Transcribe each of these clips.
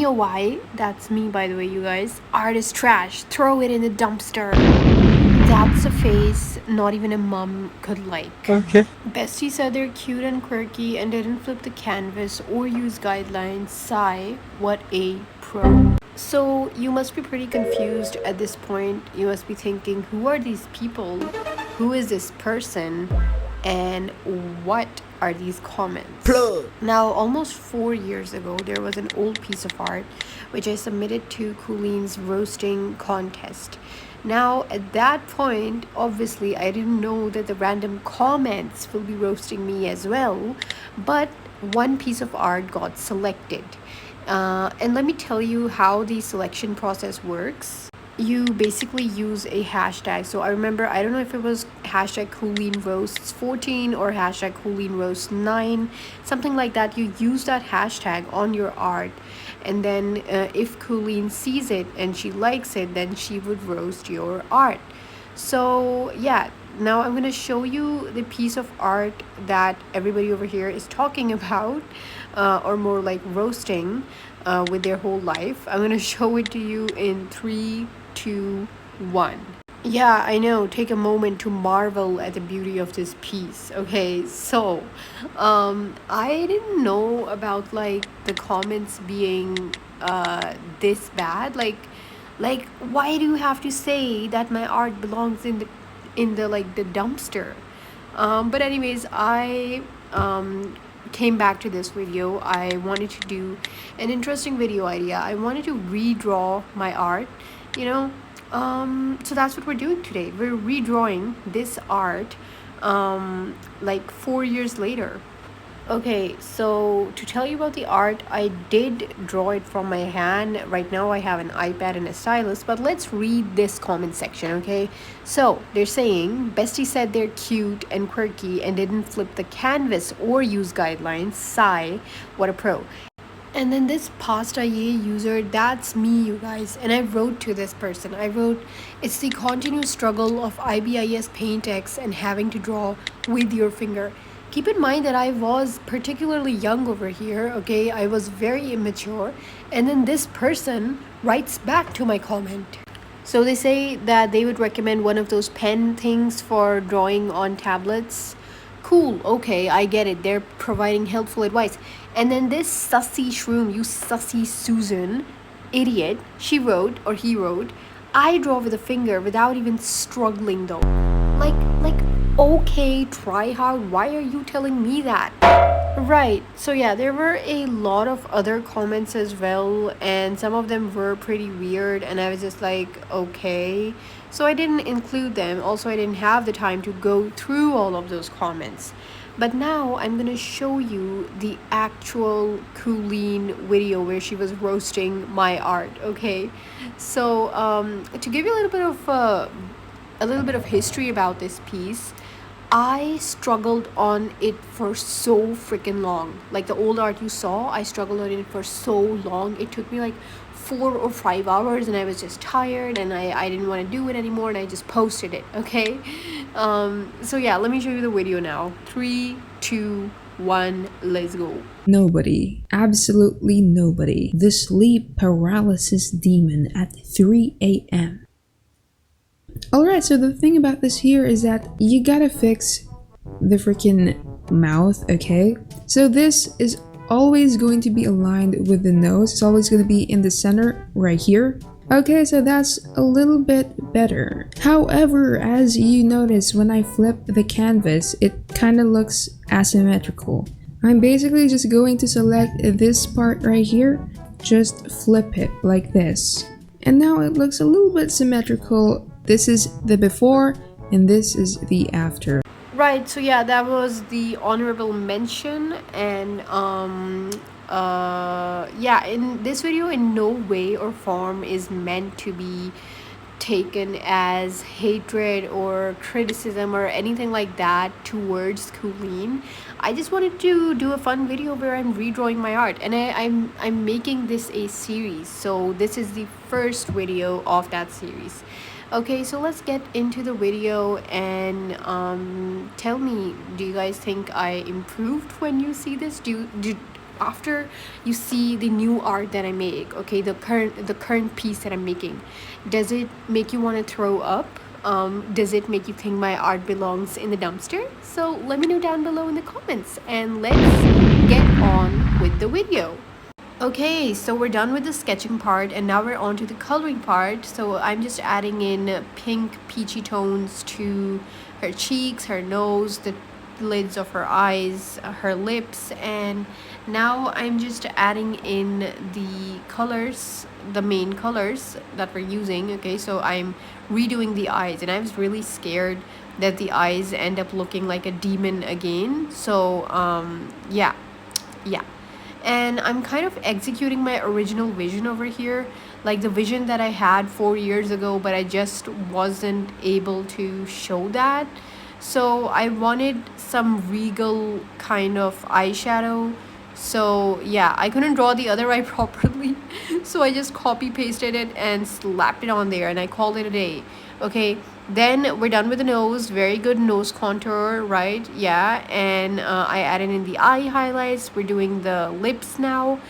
know why? That's me, by the way, you guys. Art is trash. Throw it in the dumpster. That's a face not even a mum could like. Okay. Bestie said they're cute and quirky and didn't flip the canvas or use guidelines. Sigh, what a pro. So you must be pretty confused at this point. You must be thinking, who are these people? Who is this person? And what are these comments? Plug. Now, almost 4 years ago, there was an old piece of art which I submitted to Kooleen's roasting contest. Now, at that point, obviously, I didn't know that the random comments will be roasting me as well, but one piece of art got selected. And let me tell you how the selection process works. You basically use a hashtag. So I remember, I don't know if it was hashtag Kooleen Roasts 14 or hashtag Kooleen Roast 9, something like that. You use that hashtag on your art, and then if Kooleen sees it and she likes it, then she would roast your art. So yeah, now I'm gonna show you the piece of art that everybody over here is talking about, or more like roasting with their whole life. I'm gonna show it to you in 3, 2, 1. Yeah, I know. Take a moment to marvel at the beauty of this piece. Okay, so I didn't know about like the comments being this bad. Like why do you have to say that my art belongs in the like the dumpster? But anyways, I came back to this video. I wanted to do an interesting video idea. I wanted to redraw my art, you know. So that's what we're doing today. We're redrawing this art like 4 years later. Okay, so to tell you about the art, I did draw it from my hand. Right now I have an iPad and a stylus, but let's read this comment section, okay? So they're saying, Bestie said they're cute and quirky and didn't flip the canvas or use guidelines. Sigh, what a pro. And then this pasta ye user, that's me, you guys. And I wrote to this person. I wrote, it's the continuous struggle of IBIS Paint X and having to draw with your finger. Keep in mind that I was particularly young over here, okay? I was very immature. And then this person writes back to my comment. So they say that they would recommend one of those pen things for drawing on tablets. Cool, okay, I get it. They're providing helpful advice. And then this sussy shroom, you sussy Susan, idiot, she wrote, or he wrote, I draw with a finger without even struggling though. Like, okay, try hard. Why are you telling me that? Right, so yeah, there were a lot of other comments as well, and some of them were pretty weird, and I was just like, okay. So I didn't include them. Also, I didn't have the time to go through all of those comments. But now I'm gonna show you the actual Kooleen video where she was roasting my art, okay? So to give you a little bit of history about this piece, I struggled on it for so freaking long. Like the old art you saw, I struggled on it for so long. It took me like 4 or 5 hours, and I was just tired, and I didn't want to do it anymore, and I just posted it, okay? So yeah, let me show you the video now. 3, 2, 1, let's go. Nobody, absolutely nobody. The sleep paralysis demon at 3 a.m. Alright, so the thing about this here is that you gotta fix the freaking mouth, okay? So this is always going to be aligned with the nose. It's always going to be in the center right here. Okay, so that's a little bit better. However, as you notice, when I flip the canvas, it kind of looks asymmetrical. I'm basically just going to select this part right here, just flip it like this. And now it looks a little bit symmetrical. This is the before and this is the after. Right, so yeah, that was the honorable mention, and yeah, in this video in no way or form is meant to be taken as hatred or criticism or anything like that towards Kooleen. I just wanted to do a fun video where I'm redrawing my art, and I'm making this a series, so this is the first video of that series. Okay, so let's get into the video, and tell me, do you guys think I improved when you see this? after you see the new art that I make, okay, the current piece that I'm making, does it make you want to throw up? Does it make you think my art belongs in the dumpster? So let me know down below in the comments, and let's get on with the video. Okay, so we're done with the sketching part and now we're on to the coloring part. So I'm just adding in pink peachy tones to her cheeks, her nose, the lids of her eyes, her lips, and now I'm just adding in the colors, the main colors that we're using. Okay, so I'm redoing the eyes, and I was really scared that the eyes end up looking like a demon again. So yeah, and I'm kind of executing my original vision over here, like the vision that I had 4 years ago, but I just wasn't able to show that. So I wanted some regal kind of eyeshadow. So yeah, I couldn't draw the other eye properly, so I just copy pasted it and slapped it on there, and I called it a day. Okay, then we're done with the nose. Very good nose contour, right? Yeah, and I added in the eye highlights. We're doing the lips now.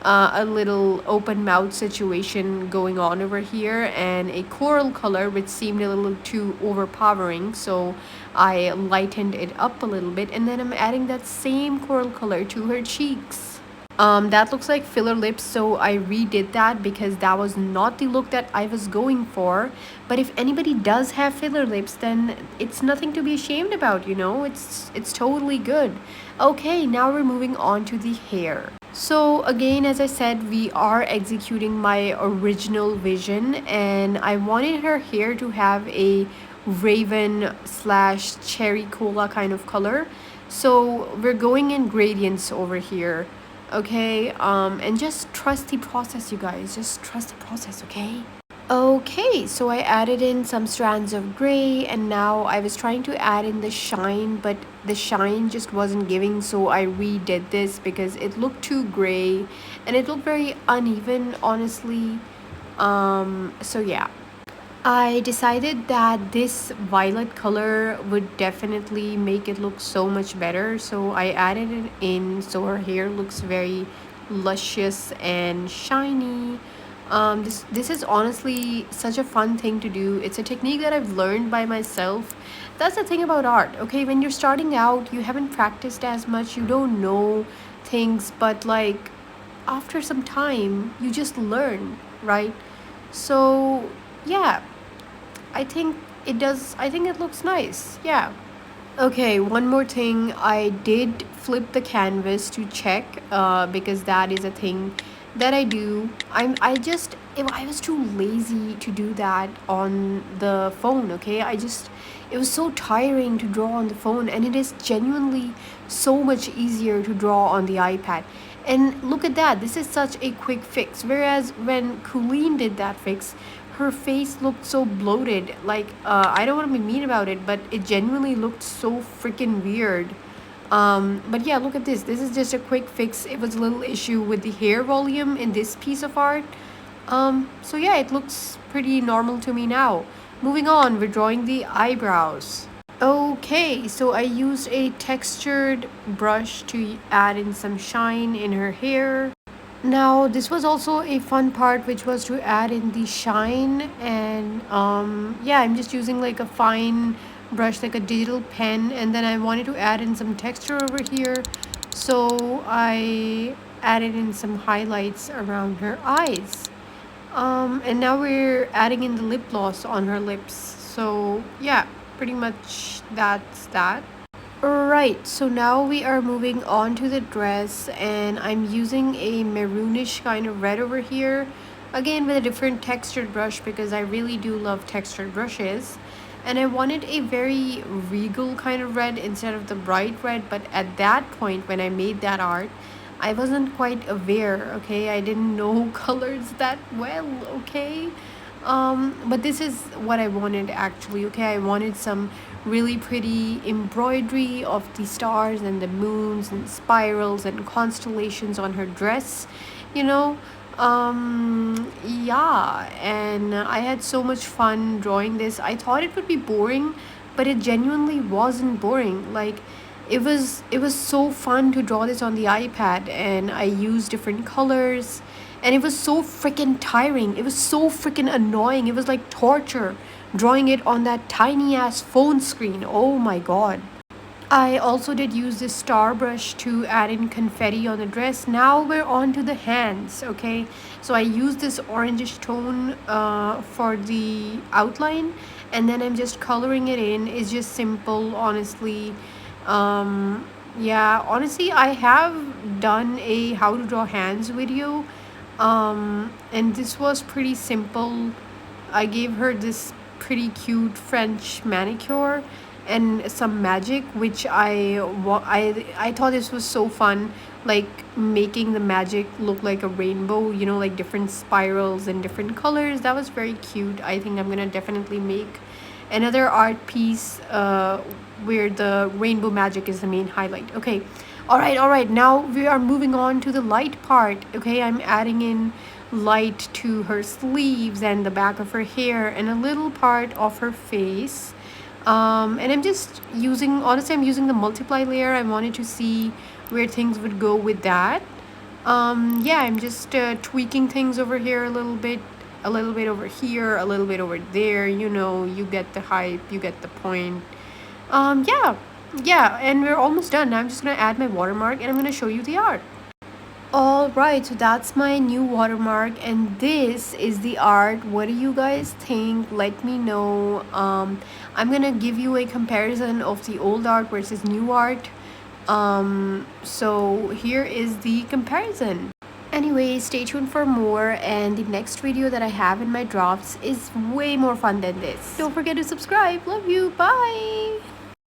A little open mouth situation going on over here, and a coral color which seemed a little too overpowering, so I lightened it up a little bit, and then I'm adding that same coral color to her cheeks. That looks like filler lips, so I redid that because that was not the look that I was going for. But if anybody does have filler lips, then it's nothing to be ashamed about, you know? It's totally good. Okay, now we're moving on to the hair. So again, as I said, we are executing my original vision, and I wanted her hair to have a raven slash cherry cola kind of color. So we're going in gradients over here. Okay, and just trust the process, you guys. Just trust the process, okay? Okay, so I added in some strands of gray, and now I was trying to add in the shine, but the shine just wasn't giving, so I redid this because it looked too gray and it looked very uneven, honestly. So yeah, I decided that this violet color would definitely make it look so much better, so I added it in so her hair looks very luscious and shiny. This is honestly such a fun thing to do. It's a technique that I've learned by myself. That's the thing about art, okay? When you're starting out, you haven't practiced as much, you don't know things, but like after some time, you just learn, right? So yeah, I think it looks nice. Yeah. Okay, one more thing. I did flip the canvas to check because that is a thing that I do. I was too lazy to do that on the phone, okay? It was so tiring to draw on the phone, and it is genuinely so much easier to draw on the iPad. And look at that. This is such a quick fix. Whereas when Kooleen did that fix, her face looked so bloated. Like, I don't want to be mean about it, but it genuinely looked so freaking weird. But yeah, look at this. This is just a quick fix. It was a little issue with the hair volume in this piece of art. So yeah, it looks pretty normal to me now. Moving on, we're drawing the eyebrows. Okay, so I used a textured brush to add in some shine in her hair. Now, this was also a fun part, which was to add in the shine, and yeah, I'm just using like a fine brush, like a digital pen, and then I wanted to add in some texture over here, so I added in some highlights around her eyes. And now we're adding in the lip gloss on her lips. So yeah, pretty much that's that. Right, so now we are moving on to the dress, and I'm using a maroonish kind of red over here. Again, with a different textured brush because I really do love textured brushes. And I wanted a very regal kind of red instead of the bright red, but at that point when I made that art, I wasn't quite aware, okay? I didn't know colors that well, okay? But this is what I wanted actually, okay? I wanted some really pretty embroidery of the stars and the moons and spirals and constellations on her dress, you know? Yeah, and I had so much fun drawing this. I thought it would be boring, but it genuinely wasn't boring. Like, it was so fun to draw this on the iPad, and I used different colors, and it was so freaking tiring. It was so freaking annoying. It was like torture drawing it on that tiny ass phone screen. Oh my god. I also did use this star brush to add in confetti on the dress. Now we're on to the hands, okay? So I use this orangish tone for the outline, and then I'm just coloring it in. It's just simple, honestly. Yeah, honestly, I have done a how to draw hands video, and this was pretty simple. I gave her this pretty cute French manicure and some magic, which I thought this was so fun, like making the magic look like a rainbow, like different spirals and different colors. That was very cute. I think I'm gonna definitely make another art piece where the rainbow magic is the main highlight. Okay, all right, now we are moving on to the light part. Okay, I'm adding in light to her sleeves and the back of her hair and a little part of her face. And I'm just using, honestly, I'm using the multiply layer. I wanted to see where things would go with that. Yeah, I'm just tweaking things over here a little bit over here, a little bit over there. You get the hype, you get the point. Yeah, yeah, and we're almost done. Now I'm just gonna add my watermark and I'm gonna show you the art. All right, so that's my new watermark, and this is the art. What do you guys think? Let me know. I'm gonna give you a comparison of the old art versus new art. So here is the comparison. Anyway, stay tuned for more, and the next video that I have in my drafts is way more fun than this. Don't forget to subscribe. Love you. Bye.